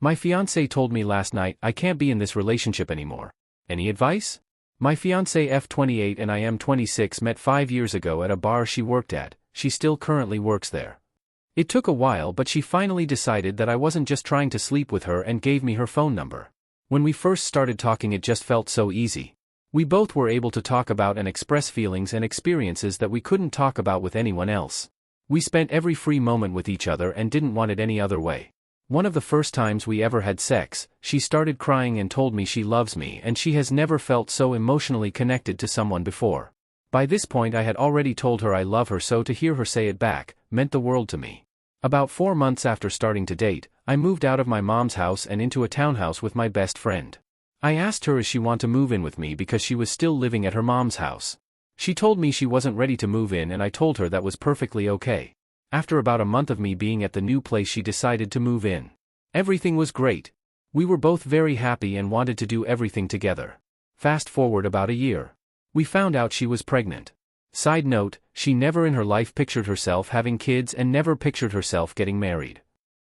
My fiancé told me last night I can't be in this relationship anymore. Any advice? My fiancé F28 and I am 26 met 5 years ago at a bar she worked at. She still currently works there. It took a while, but she finally decided that I wasn't just trying to sleep with her and gave me her phone number. When we first started talking, it just felt so easy. We both were able to talk about and express feelings and experiences that we couldn't talk about with anyone else. We spent every free moment with each other and didn't want it any other way. One of the first times we ever had sex, she started crying and told me she loves me and she has never felt so emotionally connected to someone before. By this point I had already told her I love her, so to hear her say it back meant the world to me. About 4 months after starting to date, I moved out of my mom's house and into a townhouse with my best friend. I asked her if she wanted to move in with me because she was still living at her mom's house. She told me she wasn't ready to move in and I told her that was perfectly okay. After about a month of me being at the new place, she decided to move in. Everything was great. We were both very happy and wanted to do everything together. Fast forward about a year. We found out she was pregnant. Side note, she never in her life pictured herself having kids and never pictured herself getting married.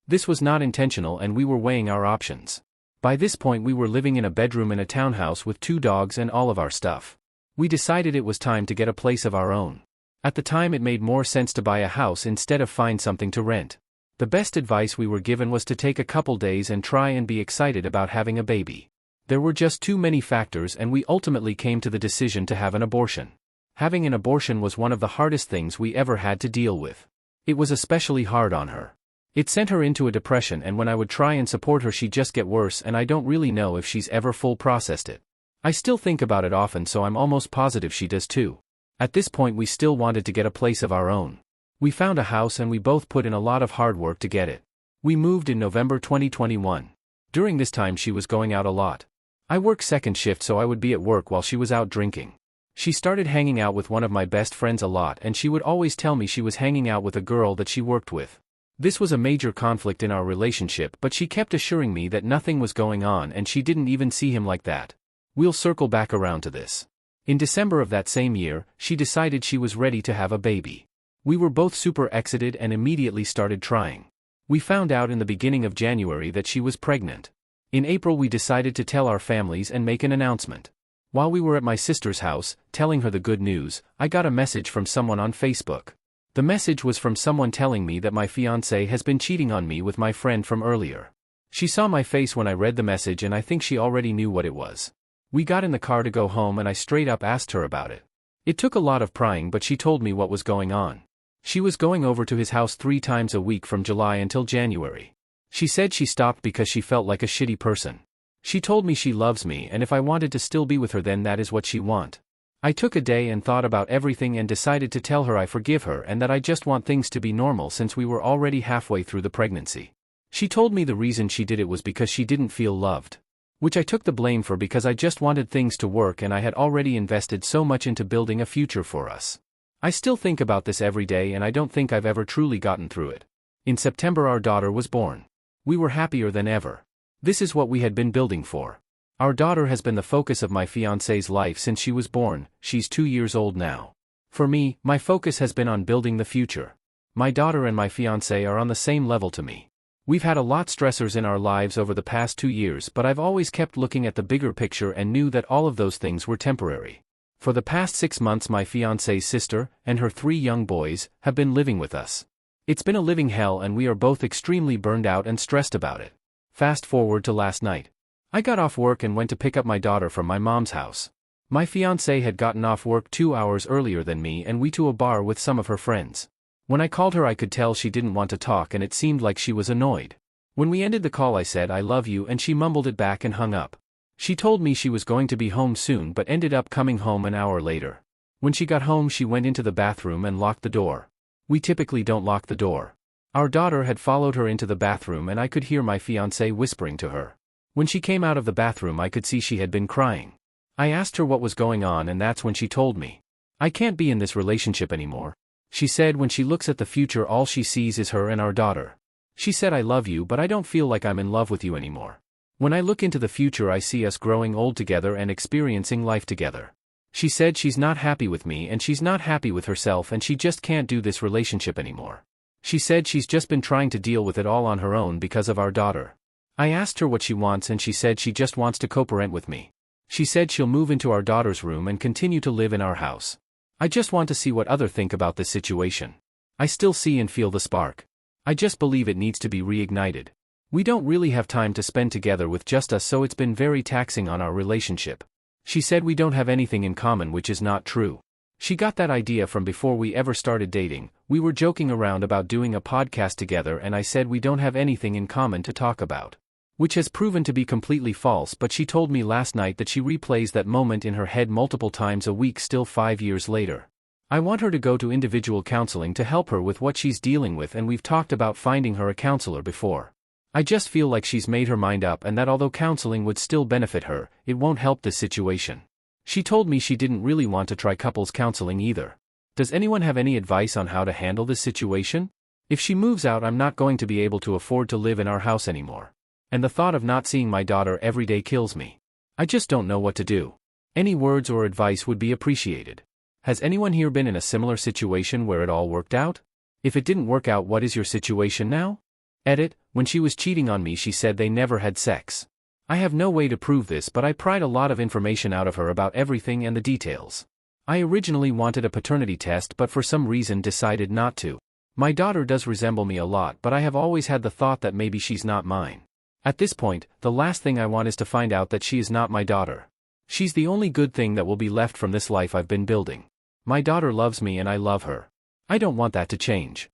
This was not intentional and we were weighing our options. By this point we were living in a bedroom in a townhouse with 2 dogs and all of our stuff. We decided it was time to get a place of our own. At the time it made more sense to buy a house instead of find something to rent. The best advice we were given was to take a couple days and try and be excited about having a baby. There were just too many factors and we ultimately came to the decision to have an abortion. Having an abortion was one of the hardest things we ever had to deal with. It was especially hard on her. It sent her into a depression, and when I would try and support her she'd just get worse, and I don't really know if she's ever full processed it. I still think about it often, so I'm almost positive she does too. At this point we still wanted to get a place of our own. We found a house and we both put in a lot of hard work to get it. We moved in November 2021. During this time she was going out a lot. I worked second shift, so I would be at work while she was out drinking. She started hanging out with one of my best friends a lot, and she would always tell me she was hanging out with a girl that she worked with. This was a major conflict in our relationship, but she kept assuring me that nothing was going on and she didn't even see him like that. We'll circle back around to this. In December of that same year, she decided she was ready to have a baby. We were both super excited and immediately started trying. We found out in the beginning of January that she was pregnant. In April we decided to tell our families and make an announcement. While we were at my sister's house, telling her the good news, I got a message from someone on Facebook. The message was from someone telling me that my fiancé has been cheating on me with my friend from earlier. She saw my face when I read the message and I think she already knew what it was. We got in the car to go home and I straight up asked her about it. It took a lot of prying, but she told me what was going on. She was going over to his house 3 times a week from July until January. She said she stopped because she felt like a shitty person. She told me she loves me and if I wanted to still be with her then that is what she want. I took a day and thought about everything and decided to tell her I forgive her and that I just want things to be normal since we were already halfway through the pregnancy. She told me the reason she did it was because she didn't feel loved. Which I took the blame for because I just wanted things to work and I had already invested so much into building a future for us. I still think about this every day and I don't think I've ever truly gotten through it. In September our daughter was born. We were happier than ever. This is what we had been building for. Our daughter has been the focus of my fiancé's life since she was born. She's 2 years old now. For me, my focus has been on building the future. My daughter and my fiancé are on the same level to me. We've had a lot stressors in our lives over the past 2 years, but I've always kept looking at the bigger picture and knew that all of those things were temporary. For the past 6 months my fiancé's sister, and her 3 young boys, have been living with us. It's been a living hell and we are both extremely burned out and stressed about it. Fast forward to last night. I got off work and went to pick up my daughter from my mom's house. My fiancé had gotten off work 2 hours earlier than me and we to a bar with some of her friends. When I called her I could tell she didn't want to talk and it seemed like she was annoyed. When we ended the call I said I love you and she mumbled it back and hung up. She told me she was going to be home soon but ended up coming home an hour later. When she got home she went into the bathroom and locked the door. We typically don't lock the door. Our daughter had followed her into the bathroom and I could hear my fiancé whispering to her. When she came out of the bathroom I could see she had been crying. I asked her what was going on and that's when she told me. I can't be in this relationship anymore. She said when she looks at the future all she sees is her and our daughter. She said I love you but I don't feel like I'm in love with you anymore. When I look into the future I see us growing old together and experiencing life together. She said she's not happy with me and she's not happy with herself and she just can't do this relationship anymore. She said she's just been trying to deal with it all on her own because of our daughter. I asked her what she wants and she said she just wants to co-parent with me. She said she'll move into our daughter's room and continue to live in our house. I just want to see what others think about this situation. I still see and feel the spark. I just believe it needs to be reignited. We don't really have time to spend together with just us, so it's been very taxing on our relationship. She said we don't have anything in common, which is not true. She got that idea from before we ever started dating. We were joking around about doing a podcast together and I said we don't have anything in common to talk about. Which has proven to be completely false, but she told me last night that she replays that moment in her head multiple times a week still 5 years later. I want her to go to individual counseling to help her with what she's dealing with, and we've talked about finding her a counselor before. I just feel like she's made her mind up and that although counseling would still benefit her, it won't help this situation. She told me she didn't really want to try couples counseling either. Does anyone have any advice on how to handle this situation? If she moves out, I'm not going to be able to afford to live in our house anymore. And the thought of not seeing my daughter every day kills me. I just don't know what to do. Any words or advice would be appreciated. Has anyone here been in a similar situation where it all worked out? If it didn't work out, what is your situation now? Edit, when she was cheating on me she said they never had sex. I have no way to prove this, but I pried a lot of information out of her about everything and the details. I originally wanted a paternity test but for some reason decided not to. My daughter does resemble me a lot, but I have always had the thought that maybe she's not mine. At this point, the last thing I want is to find out that she is not my daughter. She's the only good thing that will be left from this life I've been building. My daughter loves me and I love her. I don't want that to change.